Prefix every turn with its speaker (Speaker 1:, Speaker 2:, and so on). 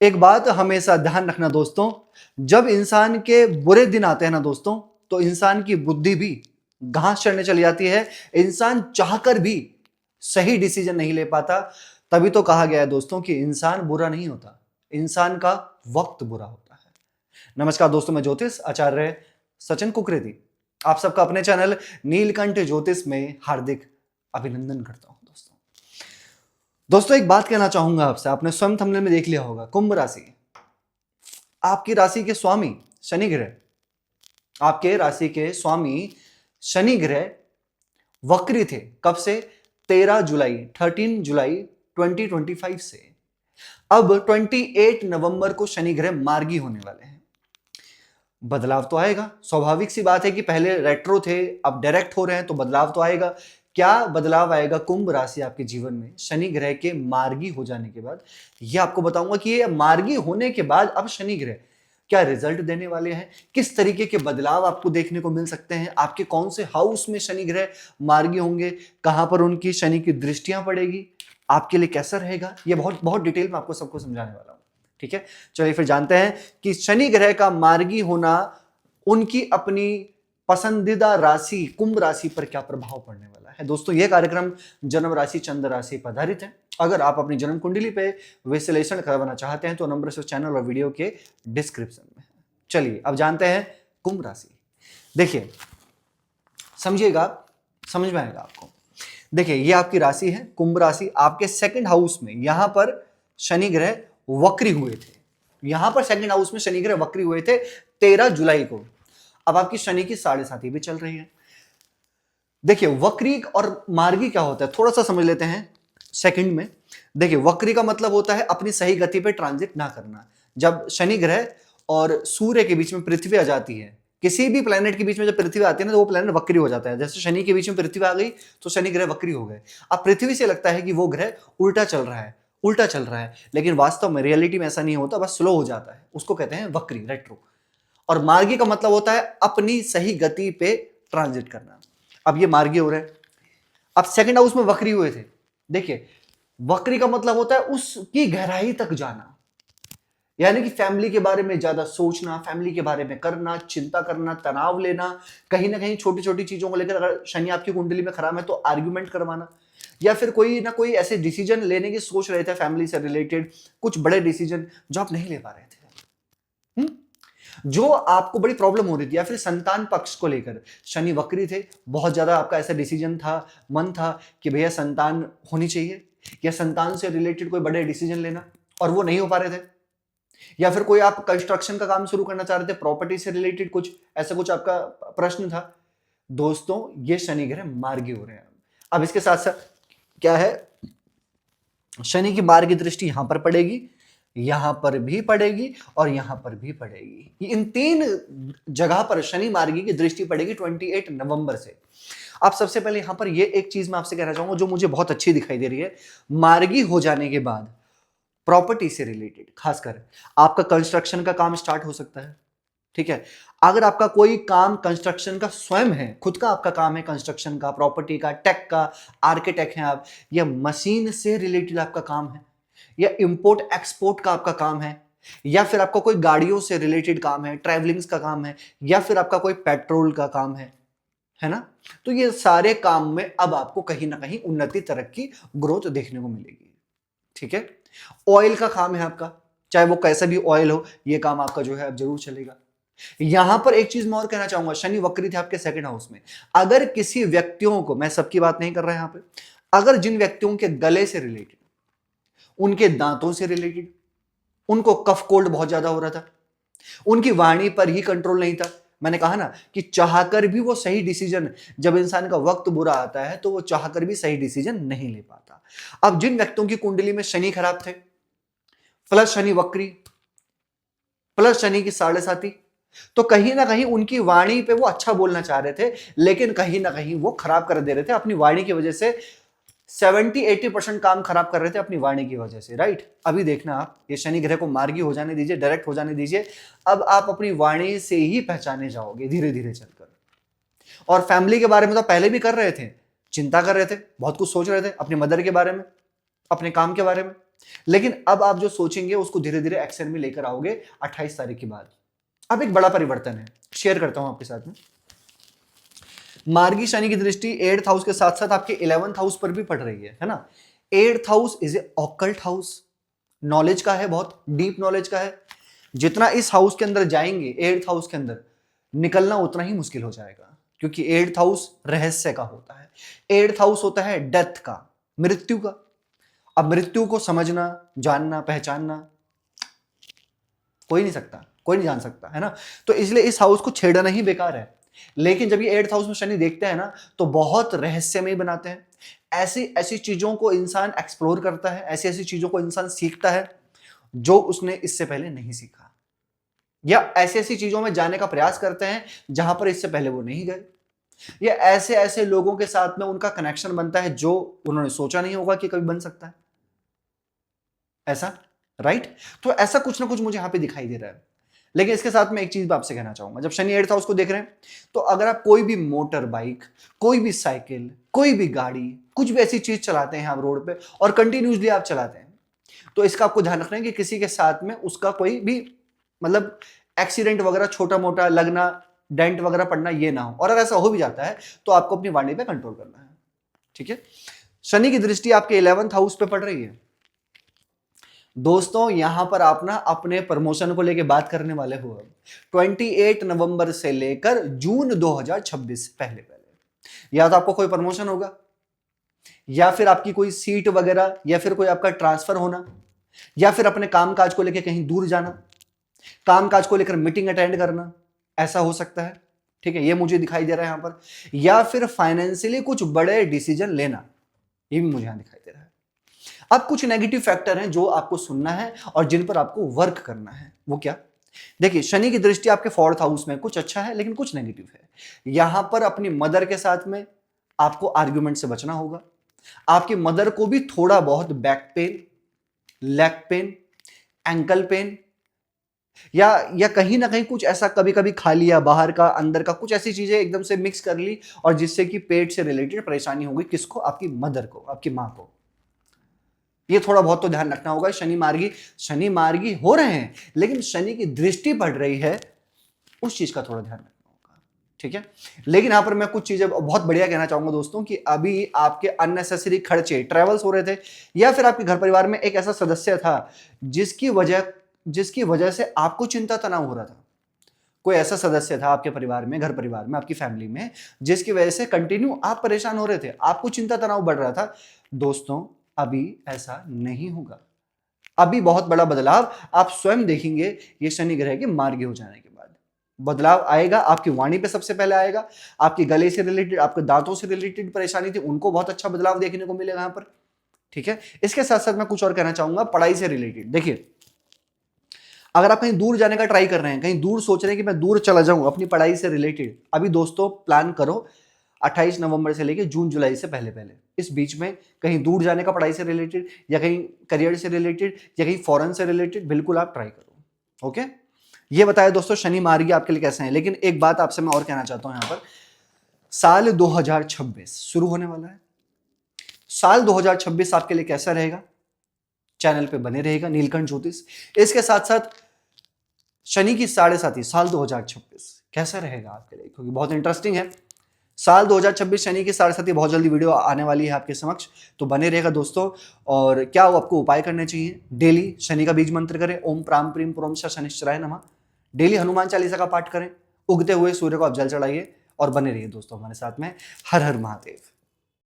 Speaker 1: एक बात हमेशा ध्यान रखना दोस्तों, जब इंसान के बुरे दिन आते हैं ना दोस्तों, तो इंसान की बुद्धि भी घास चढ़ने चली जाती है। इंसान चाहकर भी सही डिसीजन नहीं ले पाता। तभी तो कहा गया है दोस्तों कि इंसान बुरा नहीं होता, इंसान का वक्त बुरा होता है। नमस्कार दोस्तों, मैं ज्योतिष आचार्य सचिन कुकरेती आप सबका अपने चैनल नीलकंठ ज्योतिष में हार्दिक अभिनंदन करता हूं। दोस्तों एक बात कहना चाहूंगा आपसे, आपने स्वयं थंबनेल में देख लिया होगा, कुंभ राशि, आपकी राशि के स्वामी शनि ग्रह, आपके राशि के स्वामी शनि ग्रह वक्री थे। कब से? 13 जुलाई 2025 से। अब 28 नवंबर को शनि ग्रह मार्गी होने वाले हैं। बदलाव तो आएगा, स्वाभाविक सी बात है कि पहले रेट्रो थे, अब डायरेक्ट हो रहे हैं, तो बदलाव तो आएगा। क्या बदलाव आएगा कुंभ राशि आपके जीवन में शनि ग्रह के मार्गी हो जाने के बाद? ये आपको बताऊंगा कि ये मार्गी होने के बाद अब शनि ग्रह क्या रिजल्ट देने वाले हैं, किस तरीके के बदलाव आपको देखने को मिल सकते हैं, आपके कौन से हाउस में शनि ग्रह मार्गी होंगे, कहां पर उनकी शनि की दृष्टियां पड़ेगी, आपके लिए कैसा रहेगा, ये बहुत बहुत डिटेल में आपको सबको समझाने वाला हूं। ठीक है, चलिए फिर जानते हैं कि शनि ग्रह का मार्गी होना उनकी अपनी पसंदीदा राशि कुंभ राशि पर क्या प्रभाव पड़ने वाला है। दोस्तों यह कार्यक्रम जन्म राशि चंद्र राशि पर आधारित है। अगर आप अपनी जन्म कुंडली पे विश्लेषण करवाना चाहते हैं तो नंबर से चैनल और वीडियो के डिस्क्रिप्शन में है। चलिए अब जानते हैं कुंभ राशि। देखिए समझिएगा, समझ में आएगा आपको। देखिए ये आपकी राशि है कुंभ राशि, आपके सेकंड हाउस में यहां पर शनि ग्रह वक्री हुए थे। यहां पर सेकंड हाउस में शनि ग्रह वक्री हुए थे 13 जुलाई को। अब आपकी शनि की 7.5 भी चल रही है। देखिए वक्री और मार्गी क्या होता है, थोड़ा सा समझ लेते हैं सेकंड में। देखिए वक्री का मतलब होता है अपनी सही गति पे ट्रांजिट ना करना। जब शनि ग्रह और सूर्य के बीच में पृथ्वी आ जाती है, किसी भी प्लेनेट के बीच में जब पृथ्वी आती है ना, तो वो प्लेनेट वक्री हो जाता है। जैसे शनि के बीच में पृथ्वी आ गई तो शनि ग्रह वक्री हो गए। अब पृथ्वी से लगता है कि वो ग्रह उल्टा चल रहा है, उल्टा चल रहा है, लेकिन वास्तव में रियलिटी में ऐसा नहीं होता, बस स्लो हो जाता है। उसको कहते हैं वक्री, रेट्रो। और मार्गी का मतलब होता है अपनी सही गति पे ट्रांजिट करना। अब ये मार्गी हो रहे हैं, अब सेकंड हाउस में वक्री हुए थे। देखिए वक्री का मतलब होता है उसकी गहराई तक जाना, यानी कि फैमिली के बारे में ज्यादा सोचना, फैमिली के बारे में करना, चिंता करना, तनाव लेना, कहीं ना कहीं छोटी छोटी चीजों को लेकर, अगर शनि आपकी कुंडली में खराब है तो आर्ग्यूमेंट करवाना, या फिर कोई ना कोई ऐसे डिसीजन लेने की सोच रहे थे फैमिली से रिलेटेड, कुछ बड़े डिसीजन जो आप नहीं ले पा रहे थे, जो आपको बड़ी प्रॉब्लम हो रही थी, या फिर संतान पक्ष को लेकर शनि वक्री थे। बहुत ज्यादा आपका ऐसा डिसीजन था, मन था कि भैया संतान होनी चाहिए, या संतान से रिलेटेड कोई बड़े डिसीजन लेना, और वो नहीं हो पा रहे थे। या फिर कोई आप कंस्ट्रक्शन का काम शुरू करना चाह रहे थे, प्रॉपर्टी से रिलेटेड कुछ ऐसा कुछ आपका प्रश्न था। दोस्तों ये शनि ग्रह मार्गी हो रहे हैं। अब इसके साथ साथ क्या है, शनि की मार्गी दृष्टि यहां पर पड़ेगी, यहां पर भी पड़ेगी, और यहां पर भी पड़ेगी। इन 3 जगह पर शनि मार्गी की दृष्टि पड़ेगी 28 नवंबर से। अब सबसे पहले यहां पर ये एक चीज मैं आपसे कहना चाहूंगा जो मुझे बहुत अच्छी दिखाई दे रही है। मार्गी हो जाने के बाद प्रॉपर्टी से रिलेटेड, खासकर आपका कंस्ट्रक्शन का काम स्टार्ट हो सकता है। ठीक है, अगर आपका कोई काम कंस्ट्रक्शन का स्वयं है, खुद का आपका काम है कंस्ट्रक्शन का, प्रॉपर्टी का, टेक का, आर्किटेक्ट हैं आप, या मशीन से रिलेटेड आपका काम है, या इंपोर्ट एक्सपोर्ट का आपका काम है, या फिर आपका कोई गाड़ियों से रिलेटेड काम है, ट्रैवलिंग्स का काम है, या फिर आपका कोई पेट्रोल का काम है ना, तो ये सारे काम में अब आपको कहीं ना कहीं उन्नति, तरक्की, ग्रोथ देखने को मिलेगी। ठीक है, ऑयल का काम है आपका, चाहे वो कैसा भी ऑयल हो, ये काम आपका जो है अब जरूर चलेगा। यहां पर एक चीज मैं और कहना चाहूंगा, शनि वक्री थे आपके सेकंड हाउस में। अगर किसी व्यक्तियों को, मैं सबकी बात नहीं कर रहा यहां पे, अगर जिन व्यक्तियों के गले से रिलेटेड, उनके दांतों से रिलेटेड, उनको कफ कोल्ड बहुत ज्यादा हो रहा था, उनकी वाणी पर ही कंट्रोल नहीं था, मैंने कहा ना कि चाहकर भी वो सही डिसीजन, जब इंसान का वक्त बुरा आता है तो वो चाहकर भी सही डिसीजन नहीं ले पाता। अब जिन व्यक्तियों की कुंडली में शनि खराब थे, प्लस शनि वक्री, प्लस शनि की 7.5, तो कहीं ना कहीं उनकी वाणी पे वो अच्छा बोलना चाह रहे थे, लेकिन कहीं ना कहीं वो खराब कर दे रहे थे अपनी वाणी की वजह से। 70-80% काम खराब कर रहे थे अपनी वाणी की वजह से, राइट। अभी देखना आप, ये शनि ग्रह को मार्गी हो जाने दीजिए, डायरेक्ट हो जाने दीजिए, अब आप अपनी वाणी से ही पहचाने जाओगे धीरे धीरे चलकर। और फैमिली के बारे में तो पहले भी कर रहे थे, चिंता कर रहे थे, बहुत कुछ सोच रहे थे अपनी मदर के बारे में, अपने काम के बारे में, लेकिन अब आप जो सोचेंगे उसको धीरे धीरे एक्शन में लेकर आओगे 28 तारीख के बाद। अब एक बड़ा परिवर्तन है, शेयर करता हूं आपके साथ में। मार्गी शनि की दृष्टि 8th हाउस के साथ साथ आपके 11th हाउस पर भी पड़ रही है ना। 8th house is a occult house, knowledge का है, बहुत डीप नॉलेज का है। जितना इस हाउस के अंदर जाएंगे 8th हाउस के अंदर, निकलना उतना ही मुश्किल हो जाएगा, क्योंकि 8th हाउस रहस्य का होता है। 8th हाउस होता है डेथ का, मृत्यु का। अब मृत्यु को समझना, जानना, पहचानना कोई नहीं सकता, कोई नहीं जान सकता, है ना। तो इसलिए इस हाउस को छेड़ना ही बेकार है। लेकिन जब ये 8th हाउस में शनि देखते हैं ना, तो बहुत रहस्यमय बनाते हैं। ऐसी ऐसी चीजों को इंसान एक्सप्लोर करता है, ऐसी ऐसी चीजों को इंसान सीखता है जो उसने इससे पहले नहीं सीखा, या ऐसी ऐसी चीजों में जाने का प्रयास करते हैं जहां पर इससे पहले वो नहीं गए, या ऐसे ऐसे लोगों के साथ में उनका कनेक्शन बनता है जो उन्होंने सोचा नहीं होगा कि कभी बन सकता है ऐसा, राइट। तो ऐसा कुछ ना कुछ मुझे यहां पे दिखाई दे रहा है। लेकिन इसके साथ में एक चीज आपसे कहना चाहूंगा, जब शनि 8th हाउस को देख रहे हैं, तो अगर आप कोई भी मोटर बाइक, कोई भी साइकिल, कोई भी गाड़ी, कुछ भी ऐसी चीज चलाते हैं आप रोड पे और कंटिन्यूसली आप चलाते हैं, तो इसका आपको ध्यान रखना है कि किसी के साथ में उसका कोई भी मतलब एक्सीडेंट वगैरह छोटा मोटा लगना, डेंट वगैरह पड़ना, ये ना हो। और अगर ऐसा हो भी जाता है तो आपको अपनी वाणी पे कंट्रोल करना है, ठीक है। शनि की दृष्टि आपके 11th हाउस पे पड़ रही है दोस्तों। यहां पर आप ना अपने प्रमोशन को लेके बात करने वाले हो। 28 नवंबर से लेकर जून 2026 पहले पहले या तो आपको कोई प्रमोशन होगा, या फिर आपकी कोई सीट वगैरह, या फिर कोई आपका ट्रांसफर होना, या फिर अपने कामकाज को लेकर कहीं दूर जाना, कामकाज को लेकर मीटिंग अटेंड करना, ऐसा हो सकता है, ठीक है। ये मुझे दिखाई दे रहा है यहां पर। या फिर फाइनेंशियली कुछ बड़े डिसीजन लेना, ये भी मुझे यहां दिखाई दे रहा है। अब कुछ नेगेटिव फैक्टर हैं जो आपको सुनना है और जिन पर आपको वर्क करना है। वो क्या? देखिए, शनि की दृष्टि आपके 4th हाउस में, कुछ अच्छा है लेकिन कुछ नेगेटिव है। यहां पर अपनी मदर के साथ में आपको आर्ग्यूमेंट से बचना होगा। आपकी मदर को भी थोड़ा बहुत back pain, leg pain, ankle pain, या कहीं ना कहीं कुछ ऐसा कभी कभी खा लिया, बाहर का अंदर का कुछ ऐसी चीजें एकदम से मिक्स कर ली और जिससे कि पेट से रिलेटेड परेशानी होगी। किसको? आपकी मदर को, आपकी मां को। ये थोड़ा बहुत तो ध्यान रखना होगा। शनि मार्गी हो रहे हैं, लेकिन शनि की दृष्टि पड़ रही है, उस चीज का थोड़ा ध्यान रखना होगा, ठीक है। लेकिन यहां पर मैं कुछ चीजें बहुत बढ़िया कहना चाहूंगा दोस्तों, कि अभी आपके अननेसेसरी खर्चे, ट्रेवल्स हो रहे थे, या फिर आपके घर परिवार में एक ऐसा सदस्य था जिसकी वजह से आपको चिंता तनाव हो रहा था। कोई ऐसा सदस्य था आपके परिवार में, घर परिवार में, आपकी फैमिली में, जिसकी वजह से कंटिन्यू आप परेशान हो रहे थे, आपको चिंता तनाव बढ़ रहा था। दोस्तों, अभी ऐसा नहीं होगा। अभी बहुत बड़ा बदलाव आप स्वयं देखेंगे ये शनि ग्रह के मार्गी हो जाने के बाद। बदलाव आएगा, आपकी वाणी पे सबसे पहले आएगा। आपके गले से रिलेटेड, आपके दांतों से रिलेटेड परेशानी थी, उनको बहुत अच्छा बदलाव देखने को मिलेगा यहां पर, ठीक है। इसके साथ साथ मैं कुछ और कहना चाहूंगा पढ़ाई से रिलेटेड। देखिए, अगर आप कहीं दूर जाने का ट्राई कर रहे हैं, कहीं दूर सोच रहे हैं कि मैं दूर चला जाऊं अपनी पढ़ाई से रिलेटेड, अभी दोस्तों प्लान करो 28 नवंबर से लेकर जून जुलाई से पहले पहले, इस बीच में कहीं दूर जाने का पढ़ाई से रिलेटेड, या कहीं करियर से रिलेटेड, या कहीं फॉरेन से रिलेटेड, बिल्कुल आप ट्राई करो, ओके। ये बताया दोस्तों शनि मार्गी आपके लिए कैसे हैं। लेकिन एक बात आपसे मैं और कहना चाहता हूं, यहां पर साल 2026 शुरू होने वाला है। साल 2026 आपके लिए कैसा रहेगा? चैनल पे बने रहेगा नीलकंठ ज्योतिष। इसके साथ साथ शनि की 7.5 साल 2026 कैसा रहेगा आपके लिए, क्योंकि बहुत इंटरेस्टिंग है। साल 2026 शनि की 7.5 बहुत जल्दी वीडियो आने वाली है आपके समक्ष, तो बने रहेगा दोस्तों। और क्या आपको उपाय करने चाहिए? डेली शनि का बीज मंत्र करें, ओम प्राम प्रीम प्रोम शनिश्चराय नमः। डेली हनुमान चालीसा का पाठ करें, उगते हुए सूर्य को आप जल चढ़ाइए, और बने रहिए दोस्तों हमारे साथ में। हर हर महादेव।